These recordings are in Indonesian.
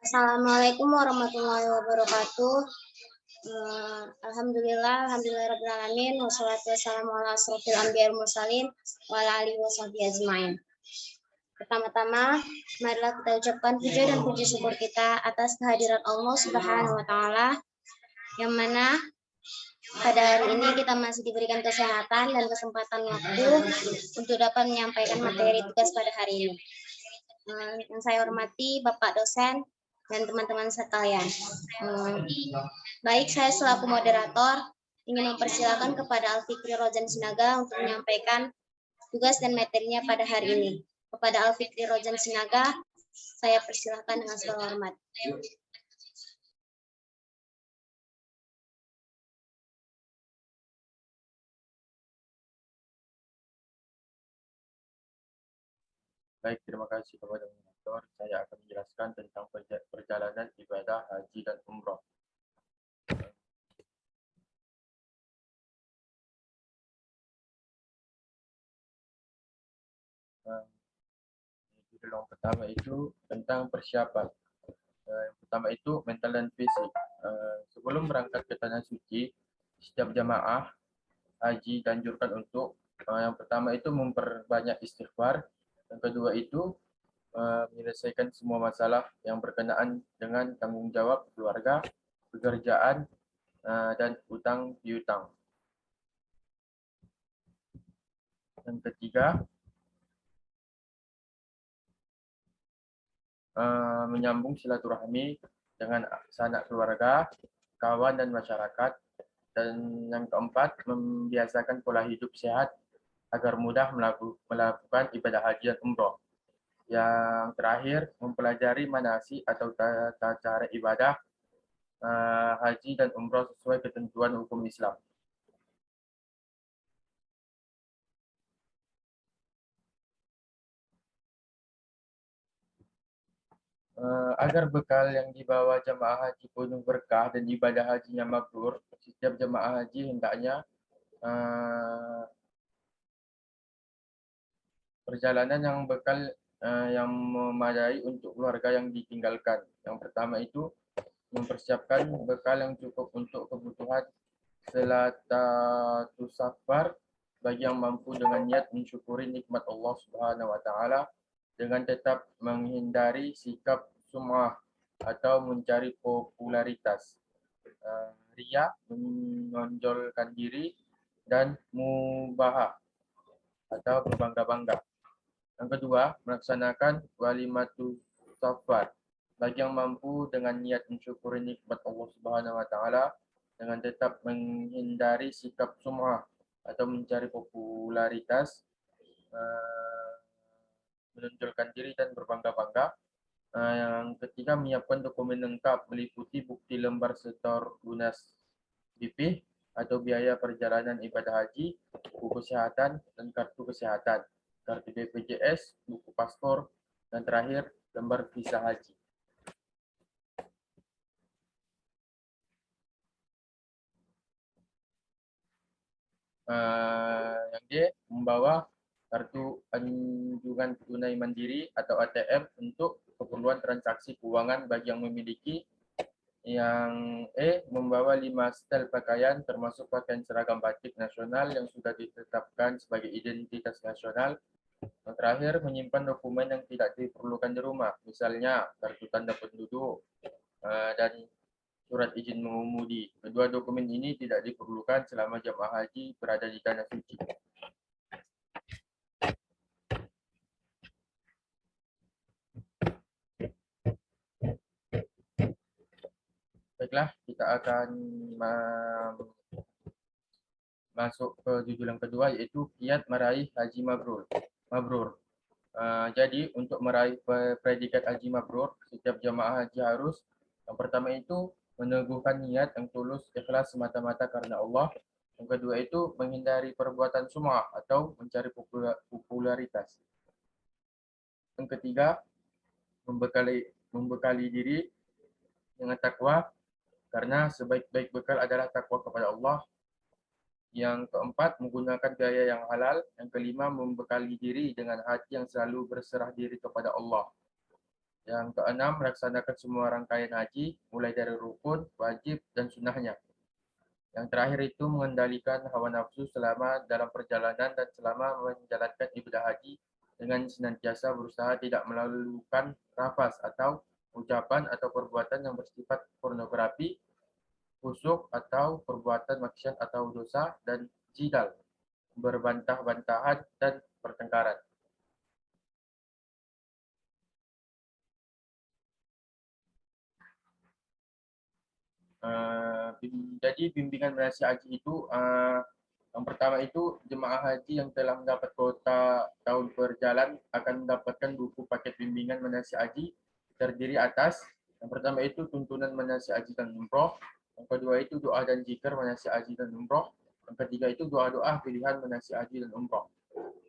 Assalamualaikum warahmatullahi wabarakatuh. Alhamdulillah rabbil alamin, wassalatu wassalamu ala asrofil anbiya wal mursalin wa ala alihi washabihi ajmain. Pertama-tama, marilah kita ucapkan puja dan puji syukur kita atas kehadiran Allah Subhanahu wa taala, yang mana pada hari ini kita masih diberikan kesehatan dan kesempatan waktu untuk dapat menyampaikan materi tugas pada hari ini. Yang saya hormati Bapak dosen dan teman-teman sekalian. Baik, saya selaku moderator ingin mempersilakan kepada Al-Fikri Rojan Sinaga untuk menyampaikan tugas dan materinya pada hari ini. Kepada Al-Fikri Rojan Sinaga, saya persilakan dengan segala hormat. Baik, terima kasih kepada moderator. Saya akan menjelaskan tentang perjalanan ibadah haji dan umroh. Judul yang pertama itu tentang persiapan. Yang pertama itu mental dan fisik. Sebelum berangkat ke tanah suci, setiap jamaah haji dianjurkan untuk yang pertama itu memperbanyak istighfar. Yang kedua itu menyelesaikan semua masalah yang berkenaan dengan tanggung jawab keluarga, pekerjaan, dan utang piutang. Yang ketiga, menyambung silaturahmi dengan sanak keluarga, kawan dan masyarakat. Dan yang keempat, membiasakan pola hidup sehat agar mudah melakukan ibadah haji dan umroh. Yang terakhir, mempelajari manasik atau tata cara ibadah haji dan umroh sesuai ketentuan hukum Islam. Agar bekal yang dibawa jemaah haji penuh berkah dan ibadah hajinya mabrur, setiap jemaah haji hendaknya perjalanan yang bekal yang memadai untuk keluarga yang ditinggalkan. Yang pertama itu mempersiapkan bekal yang cukup untuk kebutuhan selatatus safar bagi yang mampu dengan niat mensyukuri nikmat Allah Subhanahu wa taala dengan tetap menghindari sikap sum'ah atau mencari popularitas, riya, menonjolkan diri, dan mubahah atau berbangga-bangga. Yang kedua, melaksanakan walimatus safar bagi yang mampu dengan niat mensyukuri nikmat Allah Subhanahu wa taala dengan tetap menghindari sikap sum'ah atau mencari popularitas, menonjolkan diri dan berbangga-bangga. Yang ketiga, menyiapkan dokumen lengkap meliputi bukti lembar setor lunas BP atau biaya perjalanan ibadah haji, buku kesehatan dan kartu kesehatan, kartu BPJS, buku paspor, dan terakhir lembar visa haji. Yang D, membawa kartu anjungan tunai mandiri atau ATM untuk keperluan transaksi keuangan bagi yang memiliki. Yang E, membawa 5 setel pakaian termasuk pakaian seragam batik nasional yang sudah ditetapkan sebagai identitas nasional. Yang terakhir, menyimpan dokumen yang tidak diperlukan di rumah, misalnya kartu tanda penduduk dan surat izin mengemudi. Kedua dokumen ini tidak diperlukan selama jemaah haji berada di tanah suci. Baiklah, kita akan masuk ke judul yang kedua, yaitu kiat meraih haji mabrur. Jadi untuk meraih predikat haji mabrur, setiap jemaah haji harus yang pertama itu meneguhkan niat yang tulus ikhlas semata-mata karena Allah. Yang kedua itu menghindari perbuatan sum'ah atau mencari popularitas. Yang ketiga, membekali diri dengan takwa karena sebaik-baik bekal adalah takwa kepada Allah. Yang keempat, menggunakan biaya yang halal. Yang kelima, membekali diri dengan hati yang selalu berserah diri kepada Allah. Yang keenam, melaksanakan semua rangkaian haji, mulai dari rukun, wajib, dan sunnahnya. Yang terakhir itu mengendalikan hawa nafsu selama dalam perjalanan dan selama menjalankan ibadah haji dengan senantiasa berusaha tidak melakukan lafaz atau ucapan atau perbuatan yang bersifat pornografi, fusuk atau perbuatan maksiat atau dosa, dan jidal, berbantah-bantahan, dan pertengkaran. Jadi bimbingan manasik haji itu yang pertama itu jemaah haji yang telah mendapat kuota tahun berjalan akan mendapatkan buku paket bimbingan manasik haji terdiri atas yang pertama itu tuntunan manasik haji dan umroh, yang kedua itu doa dan zikir manasik haji dan umroh, yang ketiga itu doa-doa pilihan manasik haji dan umroh.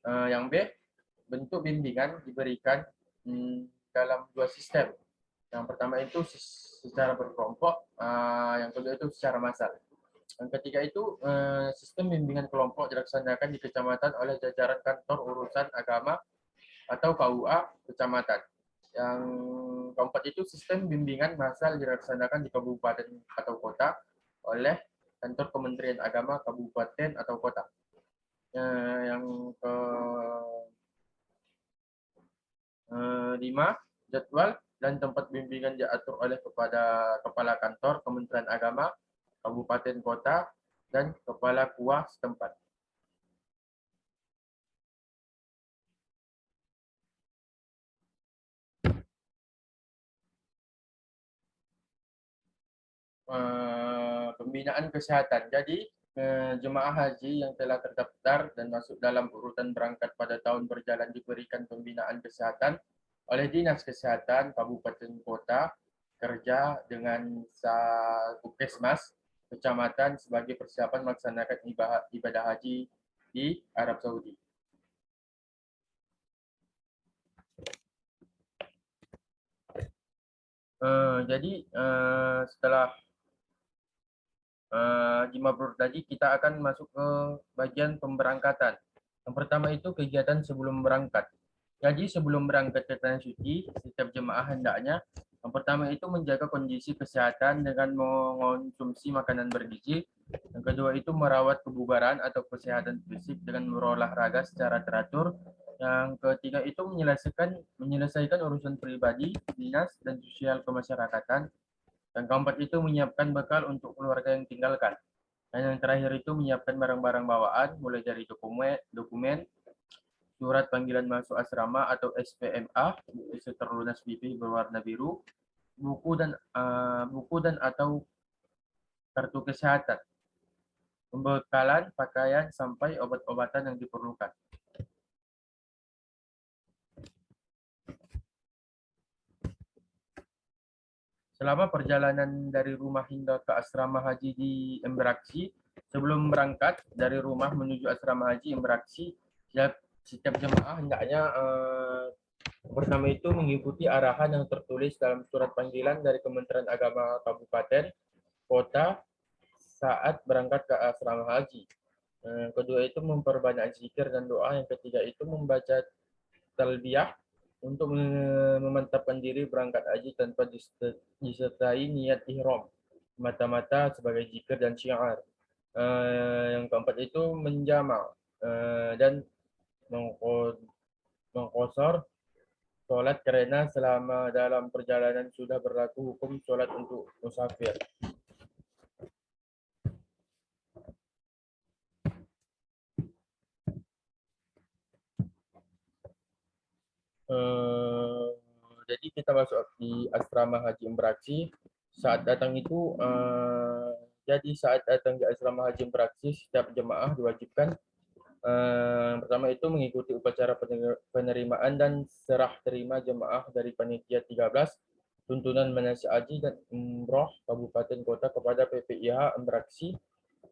Yang B, bentuk bimbingan diberikan dalam dua sistem. Yang pertama itu secara berkelompok, yang kedua itu secara massal. Yang ketiga itu sistem bimbingan kelompok dilaksanakan di kecamatan oleh jajaran kantor urusan agama atau KUA kecamatan. Yang keempat itu sistem bimbingan massal dilaksanakan di kabupaten atau kota oleh kantor Kementerian Agama kabupaten atau kota. Yang kelima, jadwal dan tempat bimbingan diatur oleh kepada Kepala Kantor Kementerian Agama Kabupaten Kota dan Kepala KUA setempat. Pembinaan kesehatan. Jadi jemaah haji yang telah terdaftar dan masuk dalam urutan berangkat pada tahun berjalan diberikan pembinaan kesehatan oleh Dinas Kesehatan Kabupaten Kota kerja dengan Puskesmas kecamatan sebagai persiapan melaksanakan ibadah haji di Arab Saudi. Jadi setelah Haji Mabrur tadi, kita akan masuk ke bagian pemberangkatan. Yang pertama itu kegiatan sebelum berangkat. Jadi sebelum berangkat ke Tanah Suci, setiap jemaah hendaknya yang pertama itu menjaga kondisi kesehatan dengan mengonsumsi makanan bergizi. Yang kedua itu merawat kebugaran atau kesehatan fisik dengan berolahraga secara teratur. Yang ketiga itu menyelesaikan urusan pribadi, dinas, dan sosial kemasyarakatan. Yang keempat itu menyiapkan bekal untuk keluarga yang tinggalkan. Dan yang terakhir itu menyiapkan barang-barang bawaan, mulai dari dokumen, surat panggilan masuk asrama atau SPMA, bukti terlunas BP berwarna biru, buku dan atau kartu kesehatan, pembekalan, pakaian, sampai obat-obatan yang diperlukan. Selama perjalanan dari rumah hingga ke asrama haji di Emberaksi, sebelum berangkat dari rumah menuju asrama haji Emberaksi, setiap jemaah hendaknya pertama itu mengikuti arahan yang tertulis dalam surat panggilan dari Kementerian Agama Kabupaten Kota saat berangkat ke asrama haji. Kedua itu memperbanyak zikir dan doa. Yang ketiga itu membaca talbiyah untuk memantapkan diri berangkat haji tanpa disertai niat ihram, mata-mata sebagai zikir dan syiar. Yang keempat itu menjamak dan mengqosor sholat karena selama dalam perjalanan sudah berlaku hukum sholat untuk musafir. Jadi kita masuk di asrama haji Emberaksi. Saat datang itu, saat datang di asrama haji Emberaksi, setiap jemaah diwajibkan pertama itu mengikuti upacara penerimaan dan serah terima jemaah dari panitia 13 tuntunan manasik haji dan umroh Kabupaten Kota kepada PPIH Emberaksi.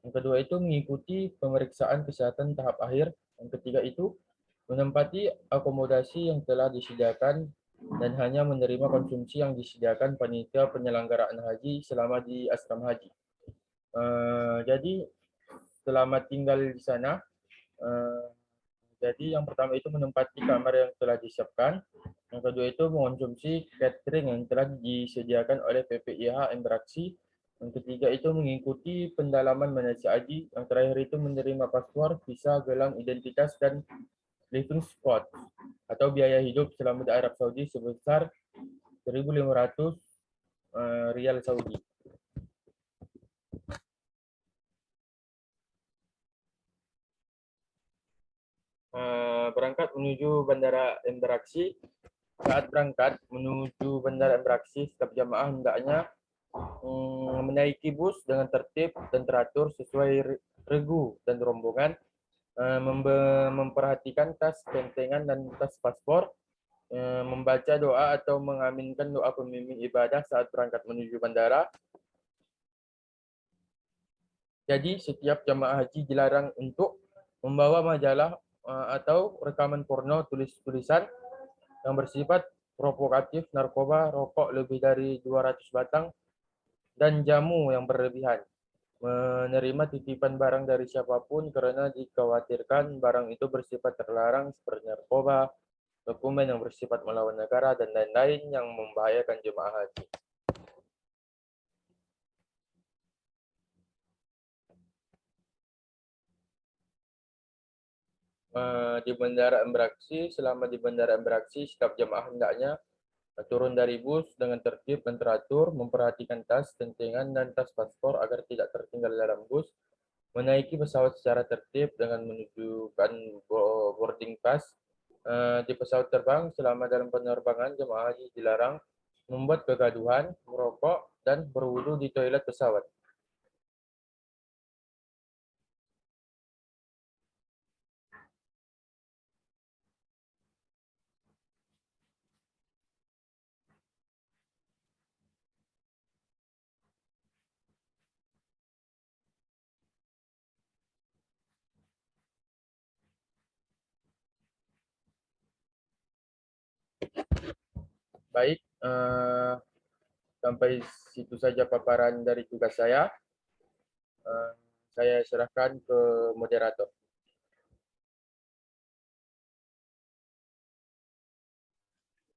Yang kedua itu mengikuti pemeriksaan kesehatan tahap akhir. Yang ketiga itu menempati akomodasi yang telah disediakan dan hanya menerima konsumsi yang disediakan panitia penyelenggaraan haji selama di asrama haji. Jadi selama tinggal di sana, Jadi yang pertama itu menempati kamar yang telah disiapkan. Yang kedua itu mengonsumsi catering yang telah disediakan oleh PPIH Interaksi. Yang ketiga itu mengikuti pendalaman manasik haji. Yang terakhir itu menerima paspor, visa, gelang identitas, dan living spot atau biaya hidup selama di Arab Saudi sebesar 1.500 rial Saudi. Berangkat menuju Bandara Interaksi. Saat berangkat menuju Bandara Interaksi, setiap jamaah hendaknya menaiki bus dengan tertib dan teratur sesuai regu dan rombongan, memperhatikan tas, kentengan, dan tas paspor, membaca doa atau mengaminkan doa pembimbing ibadah saat berangkat menuju bandara. Jadi setiap jamaah haji dilarang untuk membawa majalah atau rekaman porno, tulis-tulisan yang bersifat provokatif, narkoba, rokok lebih dari 200 batang, dan jamu yang berlebihan. Menerima titipan barang dari siapapun karena dikhawatirkan barang itu bersifat terlarang seperti narkoba, dokumen yang bersifat melawan negara, dan lain-lain yang membahayakan jemaah haji. Di Bandara Interaksi, selama di Bandara Interaksi, setiap jemaah hendaknya turun dari bus dengan tertib dan teratur, memperhatikan tas, kentengan, dan tas paspor agar tidak tertinggal dalam bus, menaiki pesawat secara tertib dengan menunjukkan boarding pass. Di pesawat terbang, selama dalam penerbangan, jemaah haji dilarang membuat kegaduhan, merokok, dan berwudu di toilet pesawat. Baik, sampai situ saja paparan dari tugas saya. Saya serahkan ke moderator.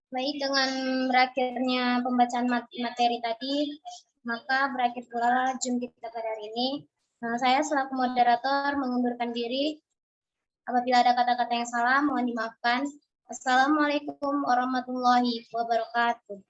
Baik, dengan berakhirnya pembacaan materi tadi, maka berakhir pula Zoom kita pada hari ini. Saya selaku moderator mengundurkan diri. Apabila ada kata-kata yang salah, mohon dimaafkan. Assalamualaikum warahmatullahi wabarakatuh.